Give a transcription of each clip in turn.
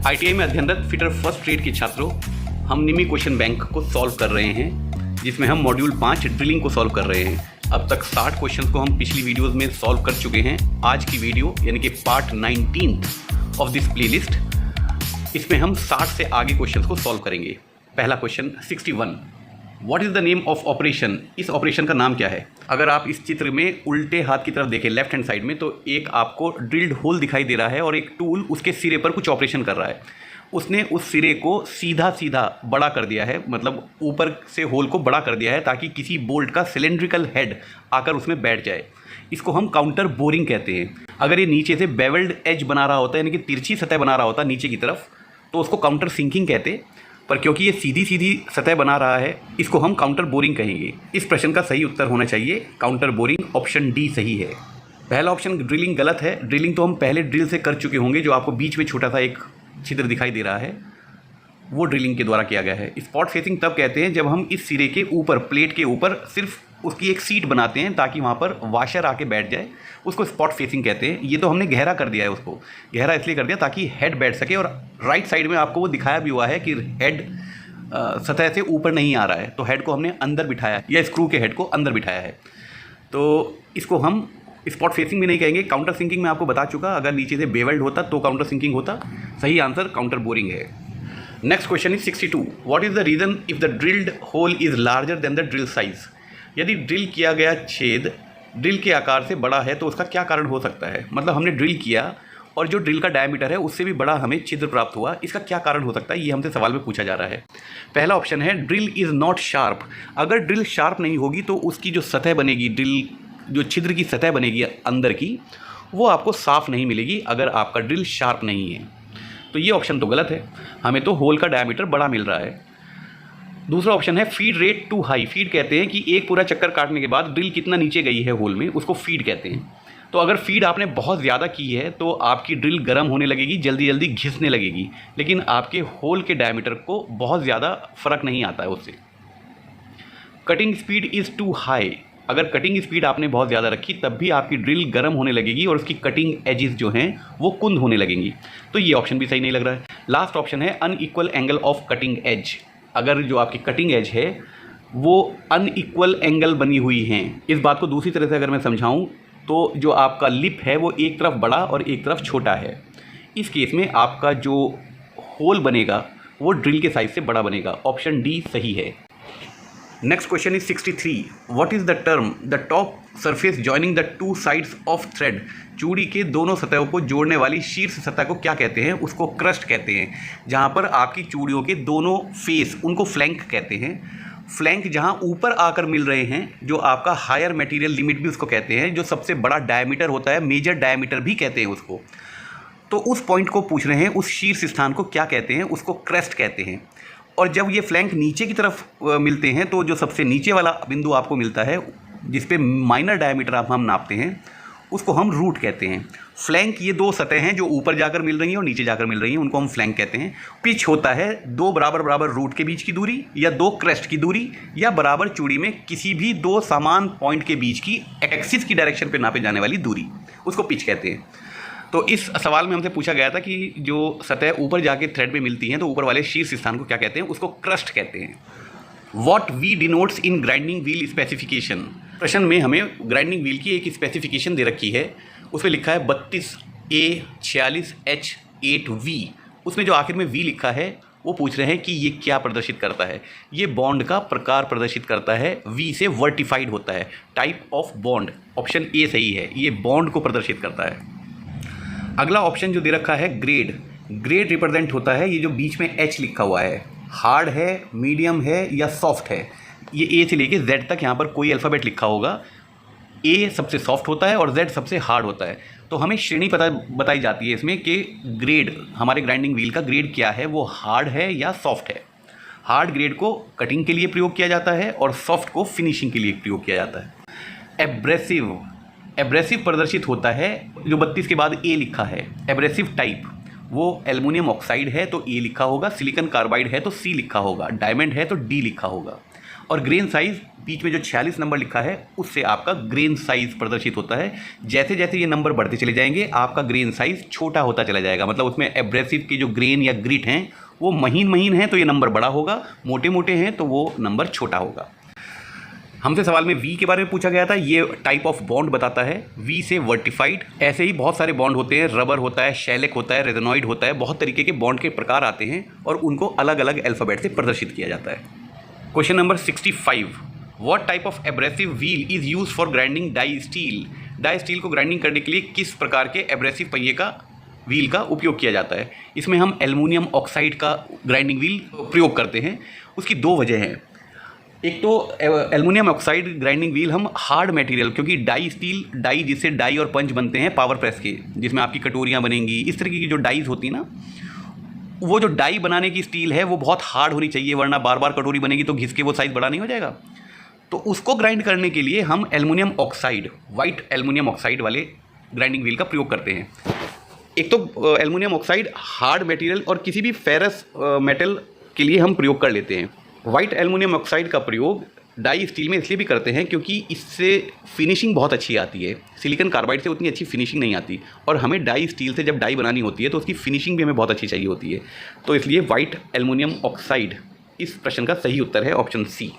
ITI में अध्ययनरत fitter first trade के छात्रों, हम निमी क्वेश्चन बैंक को सॉल्व कर रहे हैं, जिसमें हम मॉड्यूल 5 ड्रिलिंग को सॉल्व कर रहे हैं। अब तक 60 क्वेश्चंस को हम पिछली वीडियोस में सॉल्व कर चुके हैं। आज की वीडियो यानी कि पार्ट 19 ऑफ दिस प्लेलिस्ट, इसमें हम 60 से आगे क्वेश्चंस को सॉल्व करेंगे। पहला question 61, what is the name of operation? इस ऑपरेशन का नाम क्या है? अगर आप इस चित्र में उल्टे हाथ की तरफ देखें, लेफ्ट हैंड साइड में, तो एक आपको ड्रिल्ड होल दिखाई दे रहा है और एक टूल उसके सिरे पर कुछ ऑपरेशन कर रहा है। उसने उस सिरे को सीधा सीधा बड़ा कर दिया है, मतलब ऊपर से होल को बड़ा कर दिया है ताकि किसी बोल्ट का सिलेंड्रिकल हेड आकर उसमें बैठ जाए। इसको हम काउंटर बोरिंग कहते हैं। अगर ये नीचे से बेवल्ड एज बना रहा होता है, यानी कि तिरछी सतह बना रहा होता है नीचे की तरफ, तो उसको काउंटर सिंकिंग कहते हैं। पर क्योंकि ये सीधी सीधी सतह बना रहा है, इसको हम काउंटर बोरिंग कहेंगे। इस प्रश्न का सही उत्तर होना चाहिए काउंटर बोरिंग, ऑप्शन डी सही है। पहला ऑप्शन ड्रिलिंग गलत है। ड्रिलिंग तो हम पहले ड्रिल से कर चुके होंगे। जो आपको बीच में छोटा सा एक छिद्र दिखाई दे रहा है, वो ड्रिलिंग के द्वारा किया गया है। स्पॉट फेसिंग तब कहते हैं जब हम इस सिरे के ऊपर, प्लेट के ऊपर सिर्फ उसकी एक सीट बनाते हैं ताकि वहाँ पर वाशर आके बैठ जाए, उसको स्पॉट फेसिंग कहते हैं। ये तो हमने गहरा कर दिया है, उसको गहरा इसलिए कर दिया ताकि हेड बैठ सके। और राइट साइड में आपको वो दिखाया भी हुआ है कि हेड सतह से ऊपर नहीं आ रहा है, तो हेड को हमने अंदर बिठाया, या स्क्रू के हेड को अंदर बिठाया है। तो इसको हम स्पॉट फेसिंग भी नहीं कहेंगे। काउंटर सिंकिंग में आपको बता चुका, अगर नीचे से बेवल्ड होता तो काउंटर सिंकिंग होता। सही आंसर काउंटर बोरिंग है। Next question is 62, what is the reason if the drilled hole is larger than the drill size? यदि ड्रिल किया गया छेद ड्रिल के आकार से बड़ा है तो उसका क्या कारण हो सकता है? मतलब हमने ड्रिल किया और जो ड्रिल का डायमीटर है उससे भी बड़ा हमें छिद्र प्राप्त हुआ, इसका क्या कारण हो सकता है? ये हमसे सवाल में पूछा जा रहा है। पहला ऑप्शन है ड्रिल इज़ नॉट शार्प। अगर ड्रिल शार्प नहीं होगी तो उसकी जो सतह बनेगी, ड्रिल जो छिद्र की सतह बनेगी अंदर की, वो आपको साफ़ नहीं मिलेगी अगर आपका ड्रिल शार्प नहीं है। तो ये ऑप्शन तो गलत है, हमें तो होल का डायमीटर बड़ा मिल रहा है। दूसरा ऑप्शन है feed rate too high. Feed कहते हैं कि एक पूरा चक्कर काटने के बाद ड्रिल कितना नीचे गई है होल में, उसको फीड कहते हैं। तो अगर फीड आपने बहुत ज़्यादा की है तो आपकी ड्रिल गर्म होने लगेगी, जल्दी जल्दी घिसने लगेगी, लेकिन आपके होल के डायमीटर को बहुत ज़्यादा फ़र्क नहीं आता है उससे। Cutting speed is too high. अगर कटिंग स्पीड आपने बहुत ज़्यादा रखी तब भी आपकी ड्रिल गर्म होने लगेगी और उसकी कटिंग एजेस जो हैं वो कुंद होने लगेंगी। तो ये ऑप्शन भी सही नहीं लग रहा है। लास्ट ऑप्शन है unequal angle of cutting edge. अगर जो आपकी कटिंग एज है वो अनइक्वल एंगल बनी हुई हैं। इस बात को दूसरी तरह से अगर मैं समझाऊं तो जो आपका लिप है वो एक तरफ बड़ा और एक तरफ छोटा है। इस केस में आपका जो होल बनेगा वो ड्रिल के साइज से बड़ा बनेगा। ऑप्शन डी सही है। Next question is 63, what is the term the top surface joining the two sides of thread? चूड़ी के दोनों सतहों को जोड़ने वाली शीर्ष सतह को क्या कहते हैं? उसको क्रस्ट कहते हैं। जहाँ पर आपकी चूड़ियों के दोनों फेस, उनको फ्लैंक कहते हैं। फ्लैंक जहाँ ऊपर आकर मिल रहे हैं, जो आपका हायर मटेरियल लिमिट भी उसको कहते हैं, जो सबसे बड़ा डायमीटर होता है, मेजर डायमीटर भी कहते हैं उसको। तो उस पॉइंट को पूछ रहे हैं, उस शीर्ष स्थान को क्या कहते हैं? उसको क्रेस्ट कहते हैं। और जब ये फ्लैंक नीचे की तरफ मिलते हैं तो जो सबसे नीचे वाला बिंदु आपको मिलता है, जिस पे माइनर डायमीटर हम नापते हैं, उसको हम रूट कहते हैं। फ्लैंक ये दो सतह हैं जो ऊपर जाकर मिल रही हैं और नीचे जाकर मिल रही हैं, उनको हम फ्लैंक कहते हैं। पिच होता है दो बराबर बराबर रूट के बीच की दूरी, या दो क्रेस्ट की दूरी, या बराबर चूड़ी में किसी भी दो समान पॉइंट के बीच की एक्सिस की डायरेक्शन पर नापे जाने वाली दूरी, उसको पिच कहते हैं। तो इस सवाल में हमसे पूछा गया था कि जो सतह ऊपर जाके थ्रेड में मिलती हैं तो ऊपर वाले शीर्ष स्थान को क्या कहते हैं? उसको क्रस्ट कहते हैं। What we denotes in grinding wheel specification? प्रश्न में हमें ग्राइंडिंग व्हील की एक स्पेसिफिकेशन दे रखी है, उसमें लिखा है 32A 46H 8V। उसमें जो आखिर में V लिखा है वो पूछ रहे हैं कि ये क्या प्रदर्शित करता है? ये बॉन्ड का प्रकार प्रदर्शित करता है। V से वर्टिफाइड होता है, type of bond. Option A सही है, ये बॉन्ड को प्रदर्शित करता है। अगला ऑप्शन जो दे रखा है ग्रेड। ग्रेड रिप्रेजेंट होता है ये जो बीच में H लिखा हुआ है, हार्ड है, मीडियम है या सॉफ्ट है। ये A से लेके Z तक यहाँ पर कोई अल्फ़ाबेट लिखा होगा। A सबसे सॉफ्ट होता है और Z सबसे हार्ड होता है। तो हमें श्रेणी बताई जाती है इसमें कि ग्रेड, हमारे ग्राइंडिंग व्हील का ग्रेड क्या है, वो हार्ड है या सॉफ्ट है। हार्ड ग्रेड को कटिंग के लिए प्रयोग किया जाता है और सॉफ्ट को फिनिशिंग के लिए प्रयोग किया जाता है। एब्रेसिव, एब्रेसिव प्रदर्शित होता है जो 32 के बाद ए लिखा है। एब्रेसिव टाइप, वो एल्युमिनियम ऑक्साइड है तो ए लिखा होगा, सिलिकॉन कार्बाइड है तो सी लिखा होगा, डायमंड है तो डी लिखा होगा। और ग्रेन साइज़ बीच में जो 46 नंबर लिखा है उससे आपका ग्रेन साइज़ प्रदर्शित होता है। जैसे जैसे ये नंबर बढ़ते चले जाएंगे आपका ग्रेन साइज़ छोटा होता चला जाएगा, मतलब उसमें एब्रेसिव के जो ग्रेन या ग्रिट हैं वो महीन महीन हैं तो ये नंबर बड़ा होगा, मोटे मोटे हैं तो वो नंबर छोटा होगा। हमसे सवाल में वी के बारे में पूछा गया था, ये टाइप ऑफ बॉन्ड बताता है, वी से वर्टिफाइड। ऐसे ही बहुत सारे बॉन्ड होते हैं, रबर होता है, शेलिक होता है, रेजोनॉइड होता है, बहुत तरीके के बॉन्ड के प्रकार आते हैं और उनको अलग अलग अल्फ़ाबेट से प्रदर्शित किया जाता है। Question number 65, what type of abrasive wheel is use for grinding die steel. Die steel को ग्राइंडिंग करने के लिए किस प्रकार के एब्रेसिव पहिए का व्हील का उपयोग किया जाता है। इसमें हम एल्युमिनियम ऑक्साइड का ग्राइंडिंग व्हील प्रयोग करते हैं। उसकी दो वजह हैं, एक तो एल्युमिनियम ऑक्साइड ग्राइंडिंग व्हील हम हार्ड मटेरियल, क्योंकि डाई स्टील, डाई जिससे डाई और पंच बनते हैं पावर प्रेस के, जिसमें आपकी कटोरियाँ बनेंगी, इस तरीके की जो डाइज होती हैं ना, वो जो डाई बनाने की स्टील है वो बहुत हार्ड होनी चाहिए, वरना बार बार कटोरी बनेगी तो घिस के वो साइज़ बड़ा नहीं हो जाएगा। तो उसको ग्राइंड करने के लिए हम aluminium oxide, white aluminium oxide वाले ग्राइंडिंग व्हील का प्रयोग करते हैं। एक तो एल्युमिनियम ऑक्साइड हार्ड मटेरियल और किसी भी फेरस मेटल के लिए हम प्रयोग कर लेते हैं। वाइट एल्युमिनियम ऑक्साइड का प्रयोग डाई स्टील में इसलिए भी करते हैं क्योंकि इससे फिनिशिंग बहुत अच्छी आती है, सिलिकॉन कार्बाइड से उतनी अच्छी फिनिशिंग नहीं आती, और हमें डाई स्टील से जब डाई बनानी होती है तो उसकी फिनिशिंग भी हमें बहुत अच्छी चाहिए होती है, तो इसलिए वाइट एल्युमिनियम ऑक्साइड इस प्रश्न का सही उत्तर है, option C.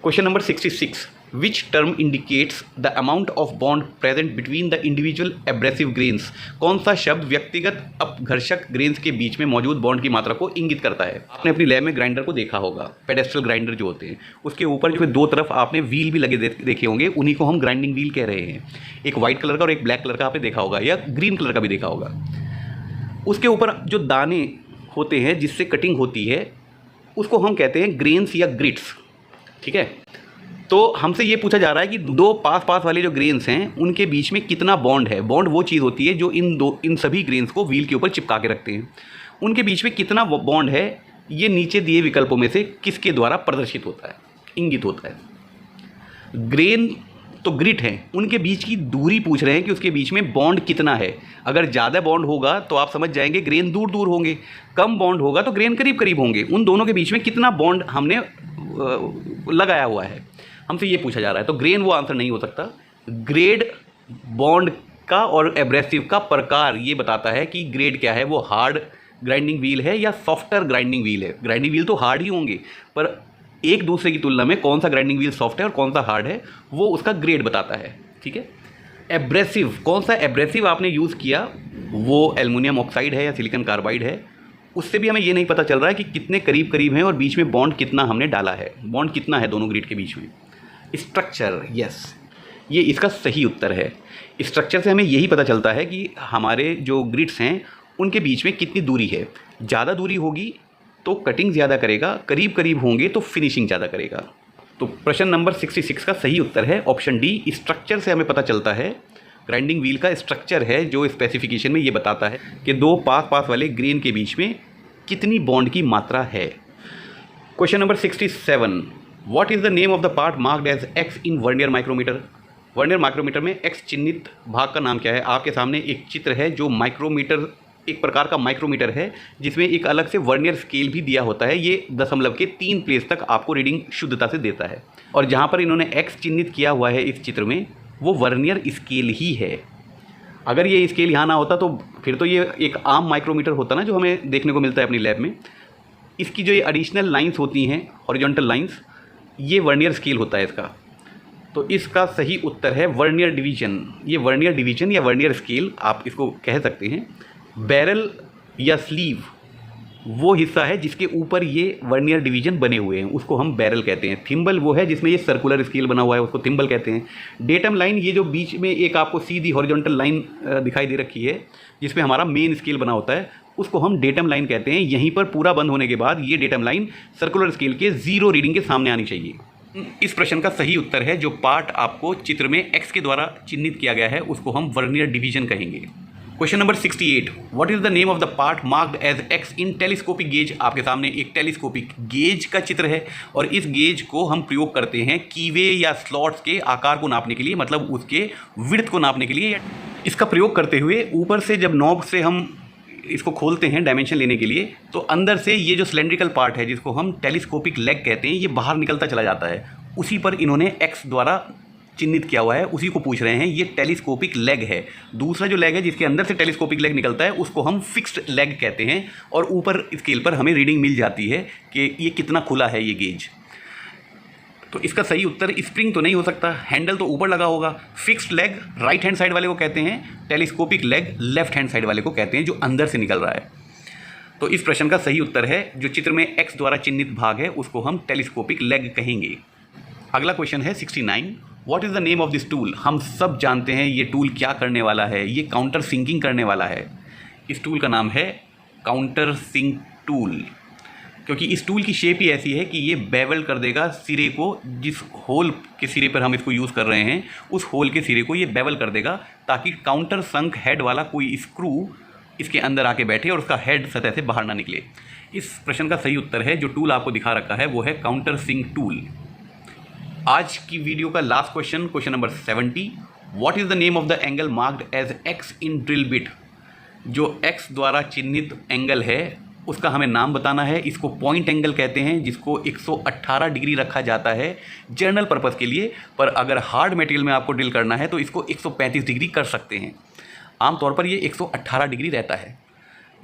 Question number 66, which term indicates the amount of bond present between the individual abrasive grains. कौन सा शब्द व्यक्तिगत अपघर्षक ग्रेन्स के बीच में मौजूद बॉन्ड की मात्रा को इंगित करता है। आपने अपनी लैब में ग्राइंडर को देखा होगा, पेडेस्ट्रल ग्राइंडर जो होते हैं, उसके ऊपर जो दो तरफ आपने व्हील भी लगे देखे होंगे, उन्हीं को हम ग्राइंडिंग व्हील कह रहे हैं। एक वाइट कलर का और एक ब्लैक कलर का आपने देखा होगा, या ग्रीन कलर का भी देखा होगा। उसके ऊपर जो दाने होते हैं जिससे कटिंग होती है उसको हम कहते हैं ग्रेन्स या ग्रिट्स, ठीक है। तो हमसे ये पूछा जा रहा है कि दो पास पास वाले जो ग्रेन्स हैं उनके बीच में कितना बॉन्ड है। बॉन्ड वो चीज़ होती है जो इन सभी ग्रेन्स को व्हील के ऊपर चिपका के रखते हैं, उनके बीच में कितना बॉन्ड है, ये नीचे दिए विकल्पों में से किसके द्वारा प्रदर्शित होता है, इंगित होता है। ग्रेन तो ग्रिट हैं, उनके बीच की दूरी पूछ रहे हैं कि उसके बीच में बॉन्ड कितना है। अगर ज़्यादा बॉन्ड होगा तो आप समझ जाएंगे ग्रेन दूर दूर होंगे, कम बॉन्ड होगा तो ग्रेन करीब करीब होंगे। उन दोनों के बीच में कितना बॉन्ड हमने लगाया हुआ है, हमसे ये पूछा जा रहा है। तो ग्रेन वो आंसर नहीं हो सकता। ग्रेड बॉन्ड का और एब्रेसिव का प्रकार ये बताता है कि ग्रेड क्या है, वो हार्ड ग्राइंडिंग व्हील है या सॉफ्टर ग्राइंडिंग व्हील है। ग्राइंडिंग व्हील तो हार्ड ही होंगे, पर एक दूसरे की तुलना में कौन सा ग्राइंडिंग व्हील सॉफ्ट है और कौन सा हार्ड है वो उसका ग्रेड बताता है, ठीक है। एब्रेसिव, कौन सा एब्रेसिव आपने यूज़ किया, वो एल्युमिनियम ऑक्साइड है या सिलिकॉन कार्बाइड है, उससे भी हमें ये नहीं पता चल रहा है कि कितने करीब करीब हैं और बीच में बॉन्ड कितना हमने डाला है, बॉन्ड कितना है दोनों ग्रिड के बीच में। स्ट्रक्चर, यस, ये इसका सही उत्तर है। स्ट्रक्चर से हमें यही पता चलता है कि हमारे जो ग्रिड्स हैं उनके बीच में कितनी दूरी है। ज़्यादा दूरी होगी तो कटिंग ज़्यादा करेगा, करीब करीब होंगे तो फिनिशिंग ज़्यादा करेगा। तो प्रश्न नंबर 66 का सही उत्तर है ऑप्शन डी। स्ट्रक्चर से हमें पता चलता है, ग्राइंडिंग व्हील का स्ट्रक्चर है जो स्पेसिफिकेशन में ये बताता है कि दो पास पास वाले ग्रेन के बीच में कितनी बॉन्ड की मात्रा है। Question number 67, what is the name of the part marked as X in vernier micrometer. Vernier micrometer में एक्स चिन्हित भाग का नाम क्या है। आपके सामने एक चित्र है जो माइक्रोमीटर, एक प्रकार का माइक्रोमीटर है जिसमें एक अलग से वर्नियर स्केल भी दिया होता है। ये दशमलव के 3 प्लेस तक आपको रीडिंग शुद्धता से देता है, और जहाँ पर इन्होंने एक्स चिन्हित किया हुआ है इस चित्र में वो वर्नियर स्केल ही है। अगर ये स्केल यहाँ ना होता तो फिर तो ये एक आम माइक्रोमीटर होता ना जो हमें देखने को मिलता है अपनी लैब में। इसकी जो ये एडिशनल लाइंस होती हैं, हॉरिजॉन्टल लाइंस, ये वर्नियर स्केल होता है इसका। तो इसका सही उत्तर है वर्नियर डिवीजन। ये वर्नियर डिवीजन या वर्नियर स्केल आप इसको कह सकते हैं। बैरल या स्लीव वो हिस्सा है जिसके ऊपर ये वर्नियर डिवीजन बने हुए हैं, उसको हम बैरल कहते हैं। थिम्बल वो है जिसमें ये सर्कुलर स्केल बना हुआ है, उसको थिम्बल कहते हैं। डेटम लाइन, ये जो बीच में एक आपको सीधी हॉरिजॉन्टल लाइन दिखाई दे रखी है जिसमें हमारा मेन स्केल बना होता है, उसको हम डेटम लाइन कहते हैं। यहीं पर पूरा बंद होने के बाद ये डेटम लाइन सर्कुलर स्केल के 0 रीडिंग के सामने आनी चाहिए। इस प्रश्न का सही उत्तर है जो पार्ट आपको चित्र में एक्स के द्वारा चिन्हित किया गया है उसको हम वर्नियर डिवीजन कहेंगे। Question number 68, what is the name of the part marked as X in telescopic gauge. आपके सामने एक टेलीस्कोपिक गेज का चित्र है और इस गेज को हम प्रयोग करते हैं कीवे या स्लॉट्स के आकार को नापने के लिए, मतलब उसके विड्थ को नापने के लिए। इसका प्रयोग करते हुए ऊपर से जब नॉब से हम इसको खोलते हैं डायमेंशन लेने के लिए, तो अंदर से ये जो सिलेंड्रिकल पार्ट है जिसको हम टेलीस्कोपिक लेग कहते हैं, ये बाहर निकलता चला जाता है। उसी पर इन्होंने एक्स द्वारा चिन्हित किया हुआ है, उसी को पूछ रहे हैं। ये टेलीस्कोपिक लेग है। दूसरा जो लेग है जिसके अंदर से टेलीस्कोपिक लेग निकलता है उसको हम फिक्स्ड लेग कहते हैं, और ऊपर स्केल पर हमें रीडिंग मिल जाती है कि ये कितना खुला है ये गेज। तो इसका सही उत्तर स्प्रिंग तो नहीं हो सकता, हैंडल तो ऊपर लगा होगा। Fixed leg right hand side वाले को कहते हैं, telescopic leg left hand side वाले को कहते हैं जो अंदर से निकल रहा है। तो इस प्रश्न का सही उत्तर है जो चित्र में एक्स द्वारा चिन्हित भाग है उसको हम टेलीस्कोपिक लेग कहेंगे। अगला क्वेश्चन है 69, what is the name of this tool. हम सब जानते हैं ये टूल क्या करने वाला है, ये काउंटर सिंकिंग करने वाला है। इस टूल का नाम है काउंटर सिंक टूल, क्योंकि इस टूल की शेप ही ऐसी है कि ये बेवल कर देगा सिरे को, जिस होल के सिरे पर हम इसको यूज़ कर रहे हैं उस होल के सिरे को ये बेवल कर देगा, ताकि काउंटर संक हेड वाला कोई स्क्रू इसके अंदर आके बैठे और उसका हेड सतह से बाहर ना निकले। इस प्रश्न का सही उत्तर है जो टूल आपको दिखा रखा है वो है काउंटर सिंक टूल। आज की वीडियो का last question, question number 70, what is the name of the angle marked as X in drill bit. जो एक्स द्वारा चिन्हित एंगल है उसका हमें नाम बताना है। इसको पॉइंट एंगल कहते हैं, जिसको 118 डिग्री रखा जाता है जर्नल पर्पज़ के लिए, पर अगर हार्ड मटेरियल में आपको ड्रिल करना है तो इसको 135 डिग्री कर सकते हैं। आमतौर पर ये 118 डिग्री रहता है।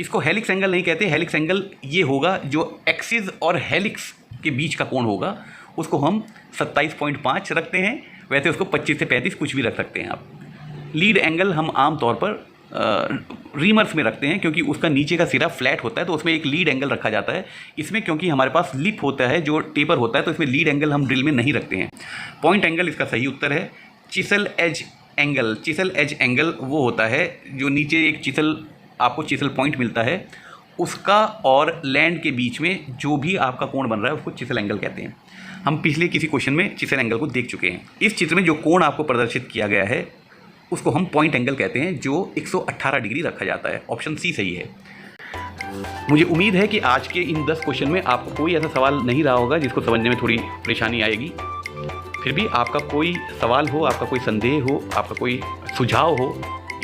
इसको हेलिक्स एंगल नहीं कहते। हेलिक्स एंगल ये होगा जो एक्सिस और हेलिक्स के बीच का कोण होगा, उसको हम 27.5 रखते हैं। वैसे उसको 25 से 35 कुछ भी रख सकते हैं आप। लीड एंगल हम आम तौर पर रीमर्स में रखते हैं, क्योंकि उसका नीचे का सिरा फ्लैट होता है तो उसमें एक लीड एंगल रखा जाता है। इसमें क्योंकि हमारे पास लिप होता है जो टेपर होता है, तो इसमें लीड एंगल हम ड्रिल में नहीं रखते हैं। पॉइंट एंगल इसका सही उत्तर है। Chisel edge angle, chisel edge angle वो होता है जो नीचे एक चिसल, आपको चिसल पॉइंट मिलता है, उसका और लैंड के बीच में जो भी आपका कोण बन रहा है उसको चिसल एंगल कहते हैं। हम पिछले किसी क्वेश्चन में चिसल एंगल को देख चुके हैं। इस चित्र में जो कोण आपको प्रदर्शित किया गया है उसको हम पॉइंट एंगल कहते हैं, जो 118 डिग्री रखा जाता है। ऑप्शन सी सही है। मुझे उम्मीद है कि आज के इन 10 क्वेश्चन में आपको कोई ऐसा सवाल नहीं रहा होगा जिसको समझने में थोड़ी परेशानी आएगी। फिर भी आपका कोई सवाल हो, आपका कोई संदेह हो, आपका कोई सुझाव हो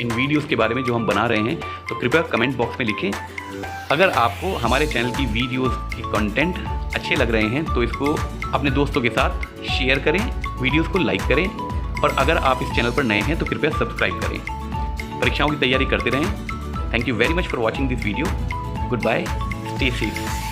इन वीडियोस के बारे में जो हम बना रहे हैं, तो कृपया कमेंट बॉक्स में लिखें। अगर आपको हमारे चैनल की वीडियोस के कंटेंट अच्छे लग रहे हैं तो इसको अपने दोस्तों के साथ शेयर करें, वीडियोस को लाइक करें, और अगर आप इस चैनल पर नए हैं तो कृपया सब्सक्राइब करें। परीक्षाओं की तैयारी करते रहें। Thank you very much for watching this video. Goodbye, stay safe.